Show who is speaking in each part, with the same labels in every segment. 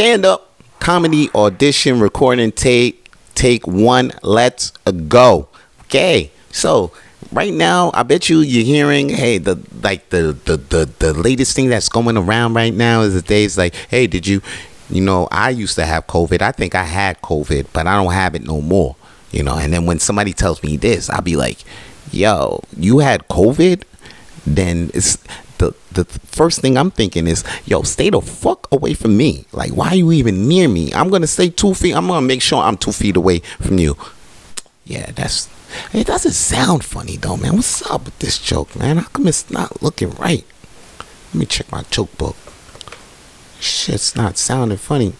Speaker 1: stand-up comedy audition recording take one. Let's go. Okay, so right now, I bet you're hearing, hey, the latest thing that's going around right now is the days like, hey, did you know, I used to have COVID. I think I had COVID, but I don't have it no more. You know, and then when somebody tells me this, I'll be like, yo, you had COVID? Then it's the first thing I'm thinking is, yo, stay the fuck away from me. Like, why are you even near me? I'm gonna stay 2 feet. I'm gonna make sure I'm 2 feet away from you. Yeah, it doesn't sound funny though, man. What's up with this joke, man? How come it's not looking right? Let me check my joke book. Shit's not sounding funny.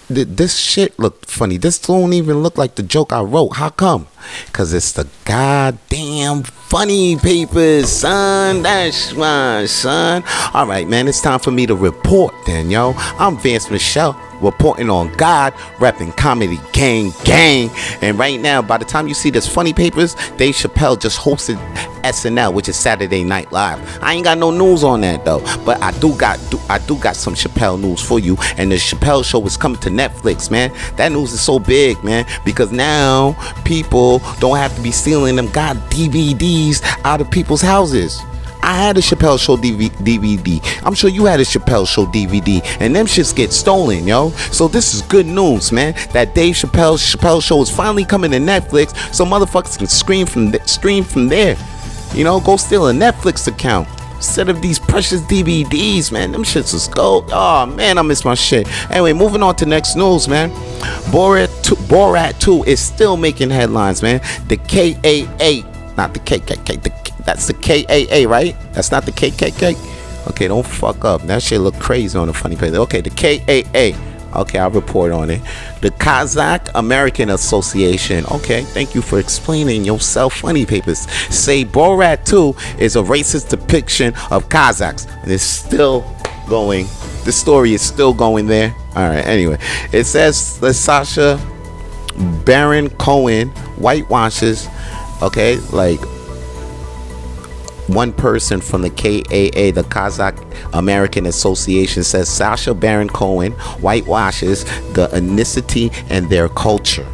Speaker 1: This shit looked funny. This don't even look like the joke I wrote. How come? Because it's the goddamn funny papers, son. That's my son. All right, man. It's time for me to report then, yo. I'm Vance Michel, reporting on God, repping comedy gang. And right now, by the time you see this funny papers, Dave Chappelle just hosted SNL, which is Saturday Night Live. I ain't got no news on that though, but I do got some Chappelle news for you. And the Chappelle show is coming to Netflix, man. That news is so big, man, because now people don't have to be stealing them god DVDs out of people's houses. I had a Chappelle Show DVD. I'm sure you had a Chappelle Show DVD, and them shits get stolen, yo. So this is good news, man. That Dave Chappelle Show is finally coming to Netflix, so motherfuckers can stream from there. You know, go steal a Netflix account instead of these precious DVDs, man. Them shits is gold. Oh man, I miss my shit. Anyway, moving on to next news, man. Borat 2 is still making headlines, man. The KAA, not the KKK. That's the KAA, right? That's not the KKK. Okay, don't fuck up. That shit look crazy on the funny page. Okay, the KAA. Okay, I'll report on it. The Kazakh American Association. Okay, thank you for explaining yourself, funny papers. Say Borat 2 is a racist depiction of Kazakhs. And it's still going. The story is still going there. All right, anyway. It says the Sasha Baron Cohen whitewashes. Okay, like one person from the KAA, the Kazakh American Association, says Sasha Baron Cohen whitewashes the ethnicity and their culture.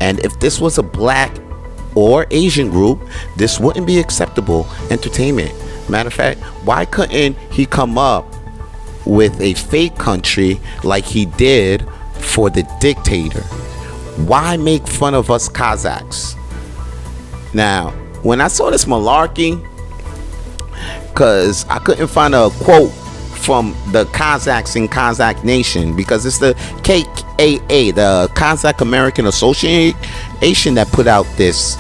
Speaker 1: And if this was a black or Asian group, this wouldn't be acceptable entertainment. Matter of fact, why couldn't he come up with a fake country like he did for the dictator? Why make fun of us Kazakhs? Now, when I saw this malarkey, because I couldn't find a quote from the Kazakhs in Kazakh Nation, because it's the KAA, the Kazakh American Association, that put out this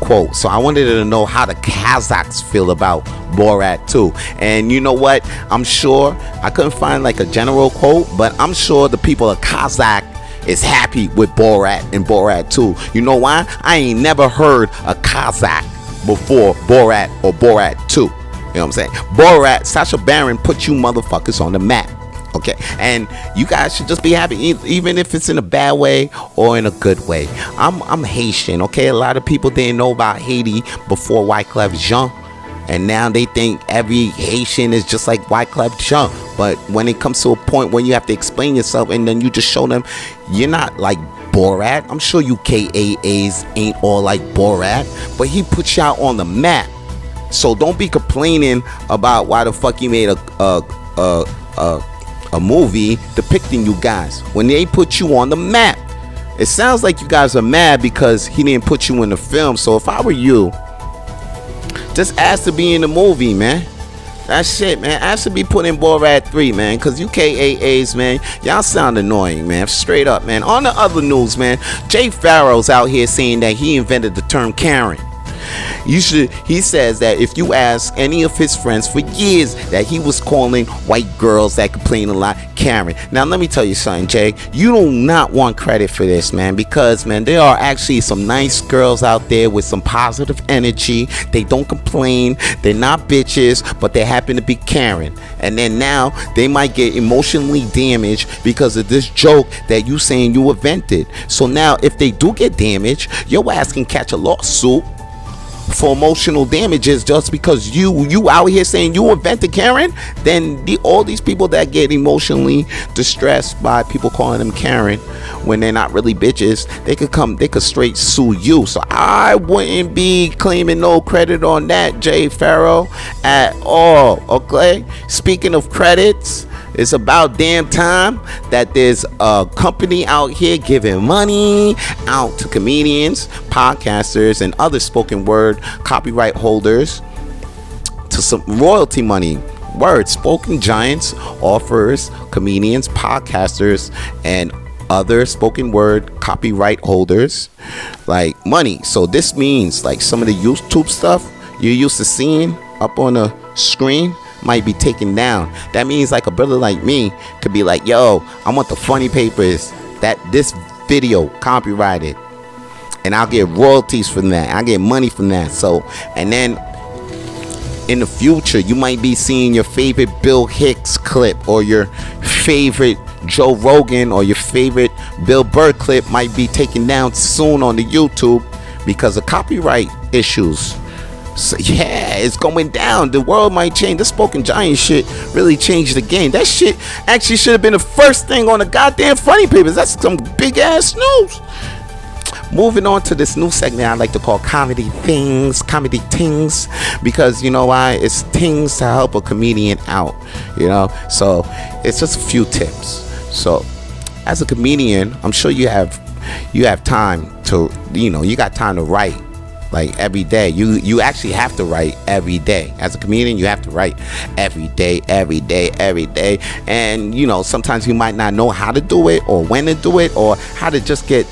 Speaker 1: quote. So I wanted to know how the Kazakhs feel about Borat 2. And you know what? I'm sure I couldn't find like a general quote, but I'm sure the people of Kazakh is happy with Borat and Borat 2. You know why? I ain't never heard a Kazakh before Borat or Borat 2. You know what I'm saying? Borat, Sasha Baron put you motherfuckers on the map. Okay, and you guys should just be happy, even if it's in a bad way or in a good way. I'm Haitian. Okay, a lot of people didn't know about Haiti before Wyclef Jean, and now they think every Haitian is just like Wyclef Jean. But when it comes to a point where you have to explain yourself, and then you just show them you're not like Borat. I'm sure you KAAs ain't all like Borat, but he put y'all on the map. So don't be complaining about why the fuck he made a movie depicting you guys when they put you on the map. It sounds like you guys are mad because he didn't put you in the film. So if I were you, just ask to be in the movie, man. That's shit, man. Ask to be put in Borat 3, man, because you KAAs, man, y'all sound annoying, man. Straight up, man. On the other news, man, Jay Farrell's out here saying that he invented the term Karen. He says that if you ask any of his friends for years, that he was calling white girls that complain a lot Karen. Now let me tell you something, Jay, you do not want credit for this, man, because, man, there are actually some nice girls out there with some positive energy. They don't complain, they're not bitches, but they happen to be Karen. And then now they might get emotionally damaged because of this joke that you saying you invented. So now if they do get damaged, your ass can catch a lawsuit for emotional damages just because you out here saying you invented Karen. Then all these people that get emotionally distressed by people calling them Karen when they're not really bitches, they could straight sue you. So I wouldn't be claiming no credit on that, Jay Farrow, at all. Okay, speaking of credits, it's about damn time that there's a company out here giving money out to comedians, podcasters, and other spoken word copyright holders to some royalty money. Word, Spoken Giants offers comedians, podcasters, and other spoken word copyright holders like money. So this means like some of the YouTube stuff you're used to seeing up on the screen might be taken down. That means like a brother like me could be like, yo, I want the funny papers that this video copyrighted, and I'll get royalties from that. I get money from that. So, and then in the future you might be seeing your favorite Bill Hicks clip or your favorite Joe Rogan or your favorite Bill Burr clip might be taken down soon on the YouTube because of copyright issues. So yeah, it's going down. The world might change. The Spoken Giant shit really changed the game. That shit actually should have been the first thing on the goddamn funny papers. That's some big ass news. Moving on to this new segment I like to call comedy things, because you know why? It's things to help a comedian out, you know. So it's just a few tips. So as a comedian, I'm sure you have time to, you know, you got time to write. Like every day, you actually have to write every day. As a comedian, you have to write every day. And you know, sometimes you might not know how to do it or when to do it or how to just get,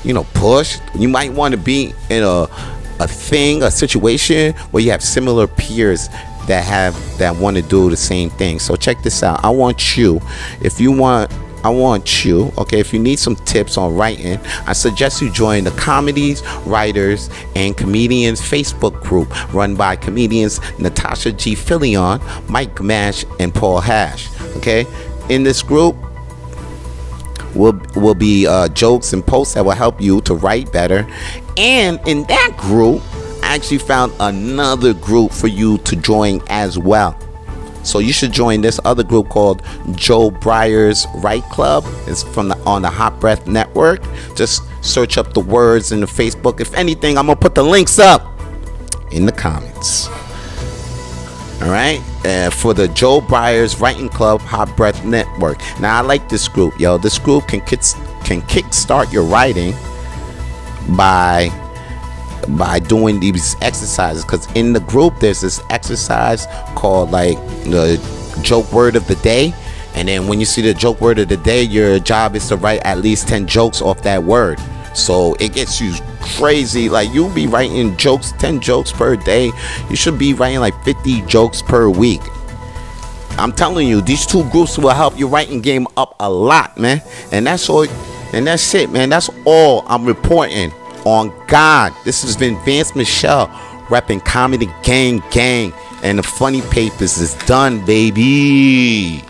Speaker 1: you know, pushed. You might want to be in a situation where you have similar peers that want to do the same thing. So check this out. I want you, okay, if you need some tips on writing, I suggest you join the Comedies, Writers, and Comedians Facebook group run by comedians Natasha G. Fillion, Mike Mash, and Paul Hash. Okay, in this group will be jokes and posts that will help you to write better. And in that group, I actually found another group for you to join as well. So you should join this other group called Joe Breyer's Write Club. It's on the Hot Breath Network. Just search up the words in the Facebook. If anything, I'm gonna put the links up in the comments. All right, for the Joe Breyer's Writing Club Hot Breath Network. Now I like this group, yo. This group can kickstart your writing by doing these exercises, because in the group there's this exercise called like the joke word of the day, and then when you see the joke word of the day, your job is to write at least 10 jokes off that word. So it gets you crazy. Like you'll be writing 10 jokes per day. You should be writing like 50 jokes per week. I'm telling you, these two groups will help your writing game up a lot, man. And that's all, and that's it, man. That's all I'm reporting on God. This has been Vance Michel repping Comedy Gang, and the funny papers is done, baby.